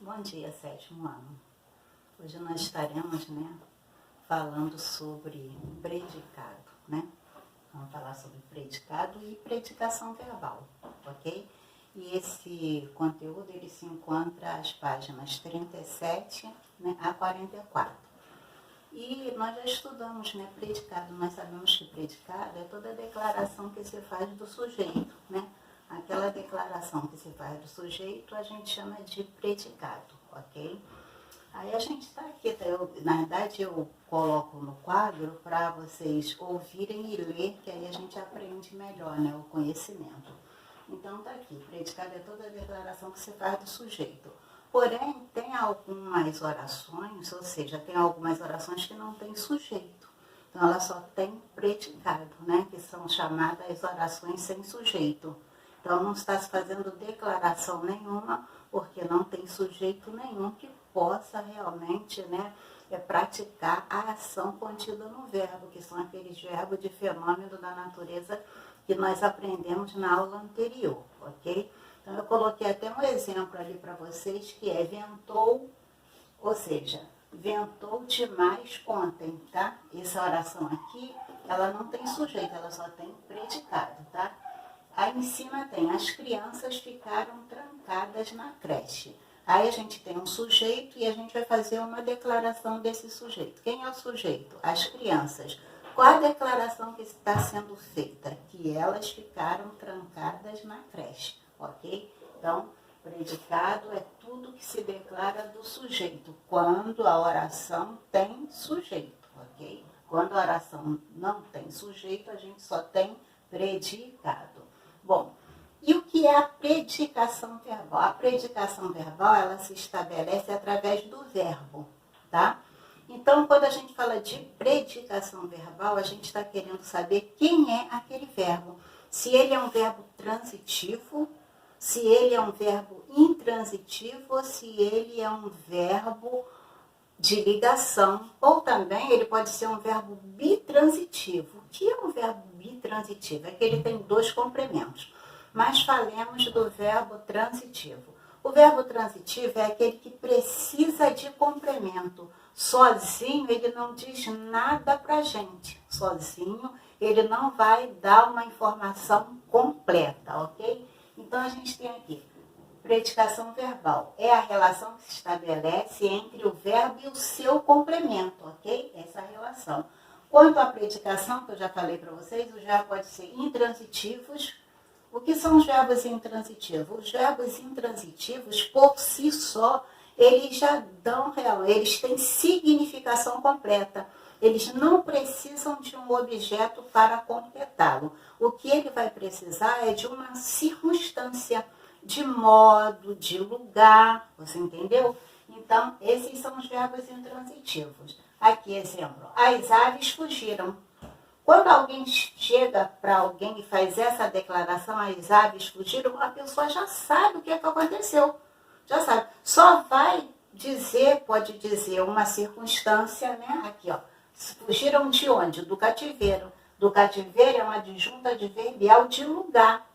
Bom dia, sétimo ano. Hoje nós estaremos, falando sobre predicado, Vamos falar sobre predicado e predicação verbal, ok? E esse conteúdo, ele se encontra às páginas 37, a 44. E nós já estudamos, predicado. Nós sabemos que predicado é toda a declaração que se faz do sujeito, Aquela declaração que se faz do sujeito, a gente chama de predicado, ok? Aí a gente está aqui, na verdade eu coloco no quadro para vocês ouvirem e ler, que aí a gente aprende melhor, o conhecimento. Então está aqui, predicado é toda a declaração que se faz do sujeito. Porém, tem algumas orações, ou seja, tem algumas orações que não tem sujeito. Então ela só tem predicado, que são chamadas orações sem sujeito. Então, não está se fazendo declaração nenhuma, porque não tem sujeito nenhum que possa realmente praticar a ação contida no verbo, que são aqueles verbos de fenômeno da natureza que nós aprendemos na aula anterior, ok? Então, eu coloquei até um exemplo ali para vocês, que é ventou, ou seja, ventou demais ontem, tá? Essa oração aqui, ela não tem sujeito, ela só tem predicado, tá? Aí em cima tem, as crianças ficaram trancadas na creche. Aí a gente tem um sujeito e a gente vai fazer uma declaração desse sujeito. Quem é o sujeito? As crianças. Qual a declaração que está sendo feita? Que elas ficaram trancadas na creche, ok? Então, predicado é tudo que se declara do sujeito, quando a oração tem sujeito, ok? Quando a oração não tem sujeito, a gente só tem predicado. Bom, e o que é a predicação verbal? A predicação verbal, ela se estabelece através do verbo, tá? Então, quando a gente fala de predicação verbal, a gente está querendo saber quem é aquele verbo. Se ele é um verbo transitivo, se ele é um verbo intransitivo, ou se ele é um verbo de ligação, ou também ele pode ser um verbo bitransitivo. O que é um verbo bitransitivo? É que ele tem dois complementos. Mas falemos do verbo transitivo. O verbo transitivo é aquele que precisa de complemento. Sozinho ele não diz nada para a gente. Sozinho ele não vai dar uma informação completa, ok? Então a gente tem aqui predicação verbal. É a relação que se estabelece entre o verbo e o seu complemento, ok? Essa relação. Quanto à predicação, que eu já falei para vocês, os verbos podem ser intransitivos. O que são os verbos intransitivos? Os verbos intransitivos, por si só, eles já dão eles têm significação completa. Eles não precisam de um objeto para completá-lo. O que ele vai precisar é de uma circunstância, de modo, de lugar, você entendeu? Então, esses são os verbos intransitivos. Aqui, exemplo, as aves fugiram. Quando alguém chega para alguém e faz essa declaração, as aves fugiram, a pessoa já sabe o que aconteceu. Já sabe. Só vai dizer, pode dizer uma circunstância, Aqui, ó. Fugiram de onde? Do cativeiro. Do cativeiro é uma adjunta adverbial de lugar.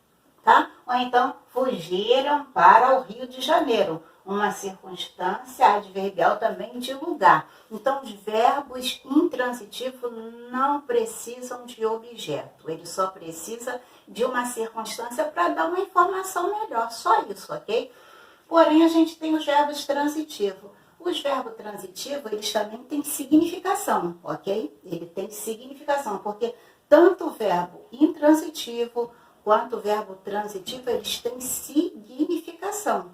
Tá? Ou então, fugiram para o Rio de Janeiro. Uma circunstância adverbial também de lugar. Então, os verbos intransitivos não precisam de objeto. Ele só precisa de uma circunstância para dar uma informação melhor. Só isso, ok? Porém, a gente tem os verbos transitivos. Os verbos transitivos, eles também têm significação, ok? Ele tem significação, porque tanto o verbo intransitivo quanto o verbo transitivo, eles têm significação,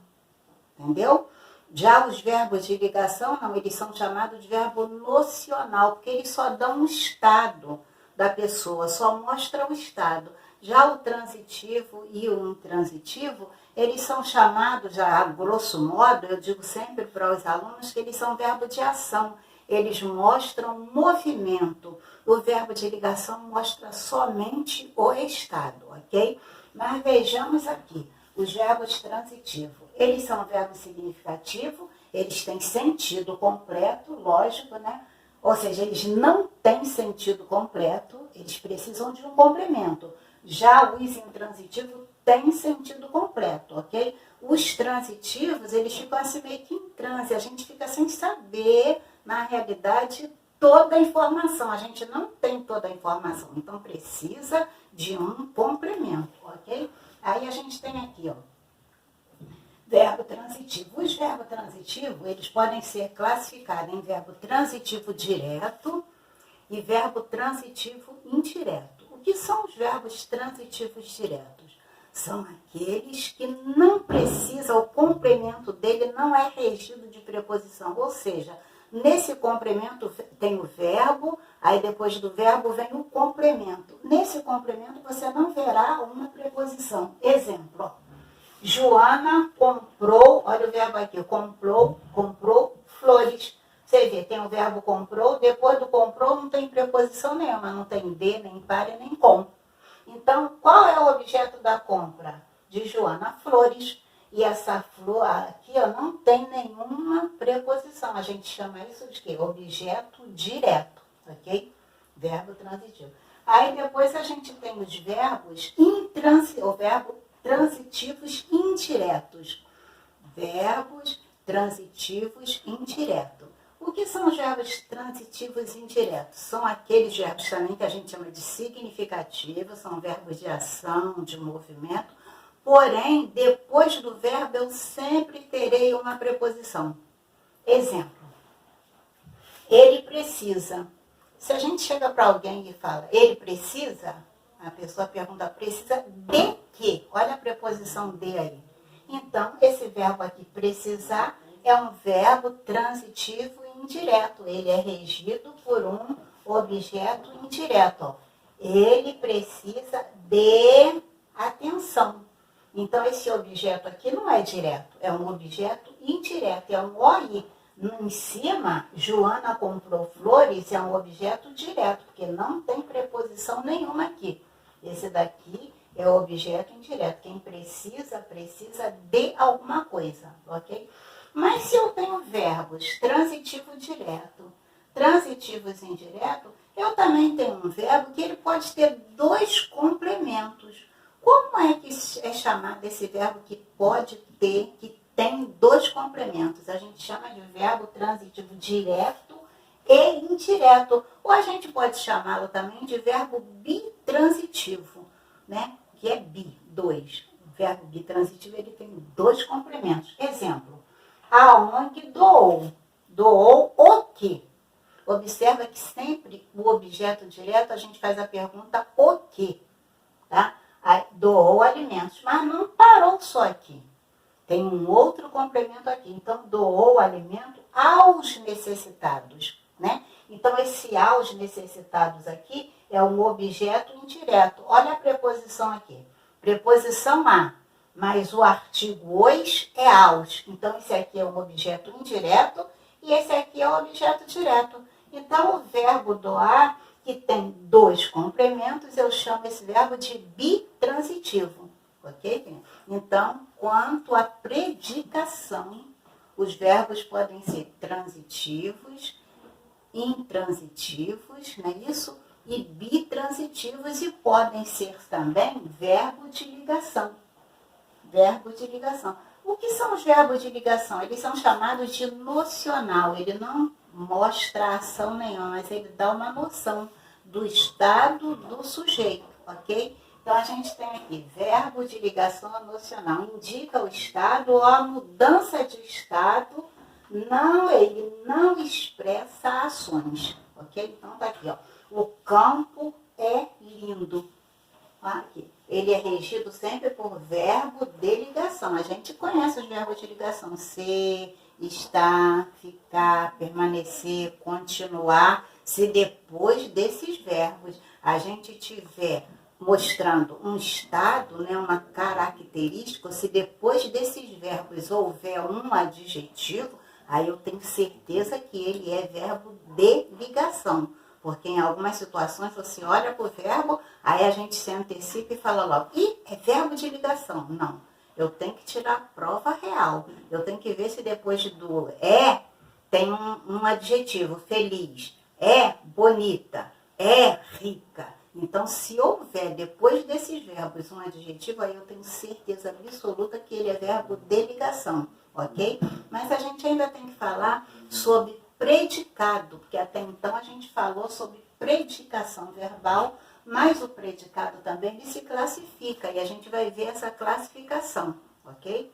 entendeu? Já os verbos de ligação, não, eles são chamados de verbo nocional, porque eles só dão um estado da pessoa, só mostram o estado. Já o transitivo e o intransitivo, eles são chamados, já a grosso modo, eu digo sempre para os alunos que eles são verbo de ação. Eles mostram movimento. O verbo de ligação mostra somente o estado, ok? Mas vejamos aqui, os verbos transitivos. Eles são verbos significativos, eles têm sentido completo, lógico, Ou seja, eles não têm sentido completo, eles precisam de um complemento. Já os intransitivos têm sentido completo, ok? Os transitivos, eles ficam assim meio que em transe, a gente fica sem saber, na realidade, toda a informação. A gente não tem toda a informação, então precisa de um complemento, ok? Aí a gente tem aqui, ó, verbo transitivo. Os verbos transitivos, eles podem ser classificados em verbo transitivo direto e verbo transitivo indireto. O que são os verbos transitivos diretos? São aqueles que não precisa, o complemento dele não é regido de preposição, ou seja, nesse complemento tem o verbo, aí depois do verbo vem o complemento. Nesse complemento você não verá uma preposição. Exemplo, ó, Joana comprou, olha o verbo aqui, comprou flores. Você vê, tem o verbo comprou, depois do comprou não tem preposição nenhuma, não tem de, nem para, nem com. Então, qual é o objeto da compra de Joana? Flores. E essa flor aqui, ó, não tem nenhuma preposição. A gente chama isso de quê? Objeto direto, ok? Verbo transitivo. Aí depois a gente tem os verbos transitivos indiretos. Verbos transitivos indiretos. O que são os verbos transitivos indiretos? São aqueles verbos também que a gente chama de significativos, são verbos de ação, de movimento, porém, depois do verbo eu sempre terei uma preposição. Exemplo, ele precisa. Se a gente chega para alguém e fala, ele precisa, a pessoa pergunta, precisa de quê? Olha a preposição de aí. Então, esse verbo aqui, precisar, é um verbo transitivo indireto. Ele é regido por um objeto indireto. Ó. Ele precisa de atenção. Então, esse objeto aqui não é direto, é um objeto indireto, é um OI. Em cima, Joana comprou flores, é um objeto direto, porque não tem preposição nenhuma aqui. Esse daqui é o objeto indireto. Quem precisa, precisa de alguma coisa, ok? Mas se eu tenho verbos transitivo direto, transitivos indireto, eu também tenho um verbo que ele pode ter dois complementos. Como é que é chamado esse verbo que pode ter, que tem dois complementos? A gente chama de verbo transitivo direto e indireto. Ou a gente pode chamá-lo também de verbo bitransitivo, né? Que é bi, dois. O verbo bitransitivo ele tem dois complementos. Exemplo, a ONG doou. Doou o quê? Observa que sempre o objeto direto a gente faz a pergunta o quê? Tá? Doou alimentos, mas não parou só aqui. Tem um outro complemento aqui. Então, doou alimento aos necessitados, né? Então, esse aos necessitados aqui é um objeto indireto. Olha a preposição aqui. Preposição a, mas o artigo os é aos. Então, esse aqui é um objeto indireto e esse aqui é um objeto direto. Então, o verbo doar, que tem dois complementos, eu chamo esse verbo de bitransitivo, ok? Então, quanto à predicação, os verbos podem ser transitivos, intransitivos, não é isso? E bitransitivos, e podem ser também verbo de ligação. Verbo de ligação. O que são os verbos de ligação? Eles são chamados de nocional, ele não mostra ação nenhuma, mas ele dá uma noção do estado do sujeito, ok? Então, a gente tem aqui, verbo de ligação nocional, indica o estado ou a mudança de estado, não, ele não expressa ações, ok? Então, tá aqui, ó, o campo é lindo. Aqui. Ele é regido sempre por verbo de ligação. A gente conhece os verbos de ligação, ser, estar, ficar, permanecer, continuar. Se depois desses verbos a gente tiver mostrando um estado, né, uma característica, se depois desses verbos houver um adjetivo, aí eu tenho certeza que ele é verbo de ligação. Porque em algumas situações você olha para o verbo, aí a gente se antecipa e fala logo, é verbo de ligação. Não, eu tenho que tirar a prova real. Eu tenho que ver se depois do tem um adjetivo, feliz, bonita, rica. Então, se houver, depois desses verbos, um adjetivo, aí eu tenho certeza absoluta que ele é verbo de ligação, ok? Mas a gente ainda tem que falar sobre predicado, porque até então a gente falou sobre predicação verbal, mas o predicado também ele se classifica, e a gente vai ver essa classificação, ok?